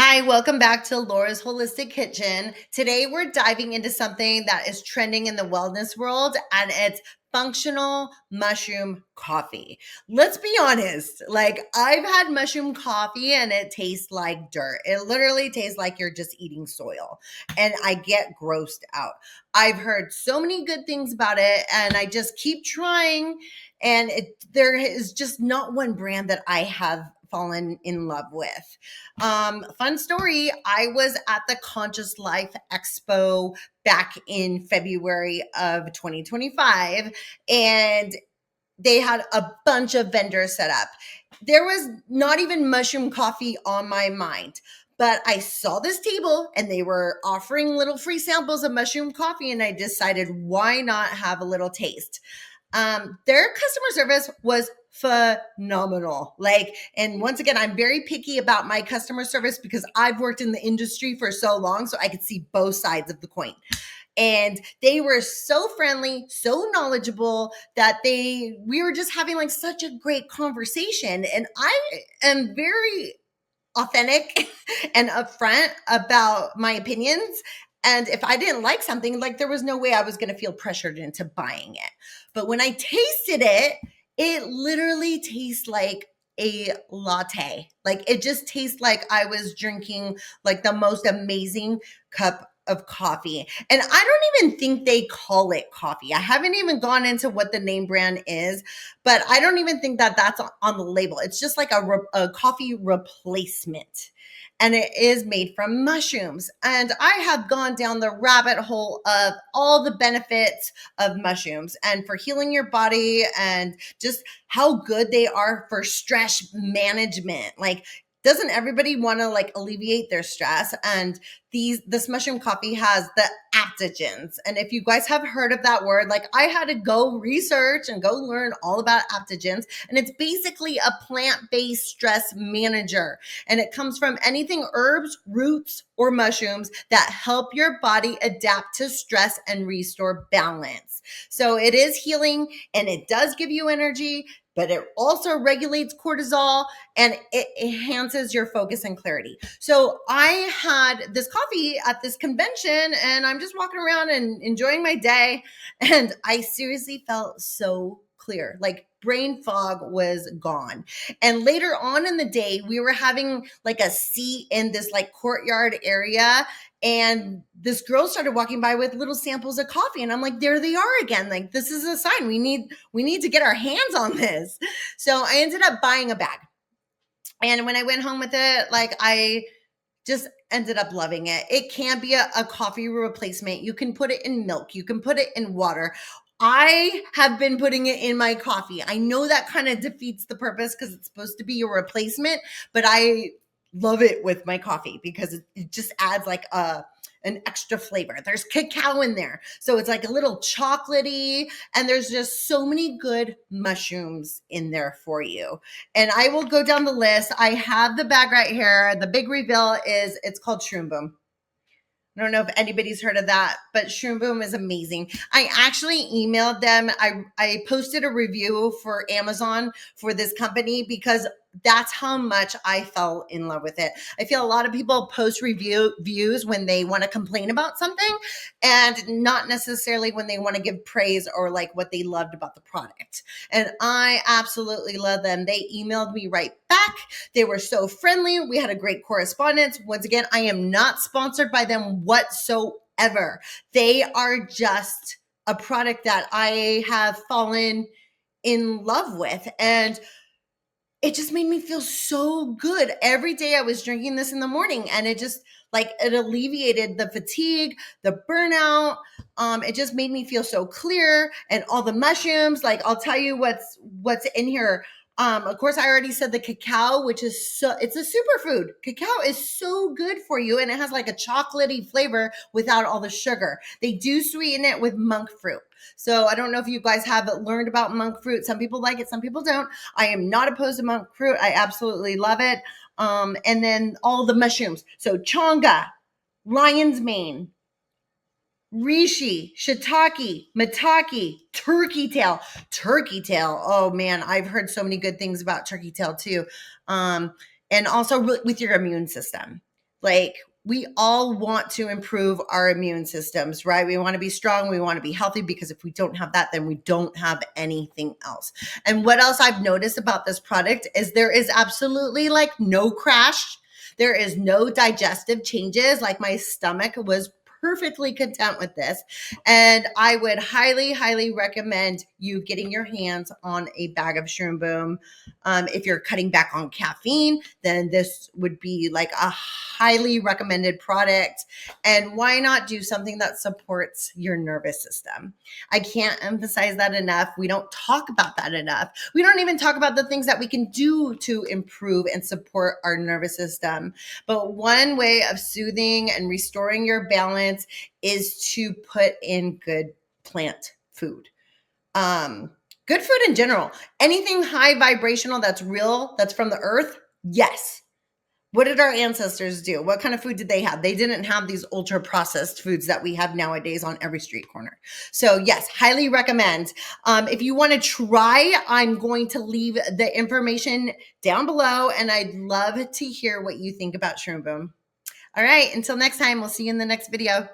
Hi, welcome back to Laura's Holistic Kitchen. Today we're diving into something that is trending in the wellness world, and it's functional mushroom coffee. Let's be honest, I've had mushroom coffee and it tastes like dirt. It literally tastes like you're just eating soil, and I get grossed out. I've heard so many good things about it, and I just keep trying, and there is just not one brand that I have fallen in love with. Fun story, I was at the Conscious Life Expo back in February of 2025, and they had a bunch of vendors set up. There was not even mushroom coffee on my mind. But I saw this table and they were offering little free samples of mushroom coffee, and I decided, why not have a little taste? Their customer service was phenomenal. And once again, I'm very picky about my customer service because I've worked in the industry for so long, so I could see both sides of the coin. And they were so friendly, so knowledgeable that we were just having like such a great conversation. And I am very authentic and upfront about my opinions. And if I didn't like something, like there was no way I was going to feel pressured into buying it. But when I tasted it, it literally tastes like a latte. Like it just tastes like I was drinking like the most amazing cup of coffee. And I don't even think they call it coffee. I haven't even gone into what the name brand is, but I don't even think that that's on the label. It's just like a coffee replacement. And it is made from mushrooms. And I have gone down the rabbit hole of all the benefits of mushrooms and for healing your body and just how good they are for stress management. Like, doesn't everybody want to like alleviate their stress? And this mushroom coffee has the adaptogens. And if you guys have heard of that word, like I had to go research and go learn all about adaptogens. And it's basically a plant-based stress manager. And it comes from anything herbs, roots, or mushrooms that help your body adapt to stress and restore balance. So it is healing and it does give you energy, but it also regulates cortisol and it enhances your focus and clarity. So I had this coffee at this convention and I'm just walking around and enjoying my day. And I seriously felt so clear, like brain fog was gone. And later on in the day, we were having like a seat in this like courtyard area. And this girl started walking by with little samples of coffee. And I'm like, there they are again. Like, this is a sign we need to get our hands on this. So I ended up buying a bag. And when I went home with it, like I just ended up loving it. It can be a coffee replacement. You can put it in milk. You can put it in water. I have been putting it in my coffee. I know that kind of defeats the purpose because it's supposed to be a replacement, but I love it with my coffee because it just adds like an extra flavor. There's cacao in there. So it's like a little chocolatey, and there's just so many good mushrooms in there for you. And I will go down the list. I have the bag right here. The big reveal is it's called Shroom Boom. I don't know if anybody's heard of that, but Shroom Boom is amazing. I actually emailed them. I posted a review for Amazon for this company because that's how much I fell in love with it. I feel a lot of people post reviews when they want to complain about something and not necessarily when they want to give praise or like what they loved about the product. And I absolutely love them. They emailed me right back. They were so friendly. We had a great correspondence. Once again, I am not sponsored by them whatsoever. They are just a product that I have fallen in love with. And it just made me feel so good. Every day I was drinking this in the morning, and it just like it alleviated the fatigue, the burnout. It just made me feel so clear. And all the mushrooms, like I'll tell you what's in here. Of course, I already said the cacao, which is it's a superfood. Cacao is so good for you, and it has like a chocolatey flavor without all the sugar. They do sweeten it with monk fruit. So I don't know if you guys have learned about monk fruit. Some people like it, some people don't. I am not opposed to monk fruit. I absolutely love it. And then all the mushrooms. So chonga, lion's mane, reishi, shiitake, maitake, turkey tail. Turkey tail. Oh man, I've heard so many good things about turkey tail too. And also with your immune system. Like, we all want to improve our immune systems, right? We want to be strong. We want to be healthy, because if we don't have that, then we don't have anything else. And what else I've noticed about this product is there is absolutely like no crash. There is no digestive changes. Like, my stomach was perfectly content with this. And I would highly, highly recommend you getting your hands on a bag of Shroom Boom. If you're cutting back on caffeine, then this would be like a highly recommended product. And why not do something that supports your nervous system? I can't emphasize that enough. We don't talk about that enough. We don't even talk about the things that we can do to improve and support our nervous system. But one way of soothing and restoring your balance is to put in good plant food. Good food in general. Anything high vibrational that's real, that's from the earth, yes. What did our ancestors do? What kind of food did they have? They didn't have these ultra processed foods that we have nowadays on every street corner. So yes, highly recommend. If you want to try, I'm going to leave the information down below, and I'd love to hear what you think about Shroom Boom. All right, until next time, we'll see you in the next video.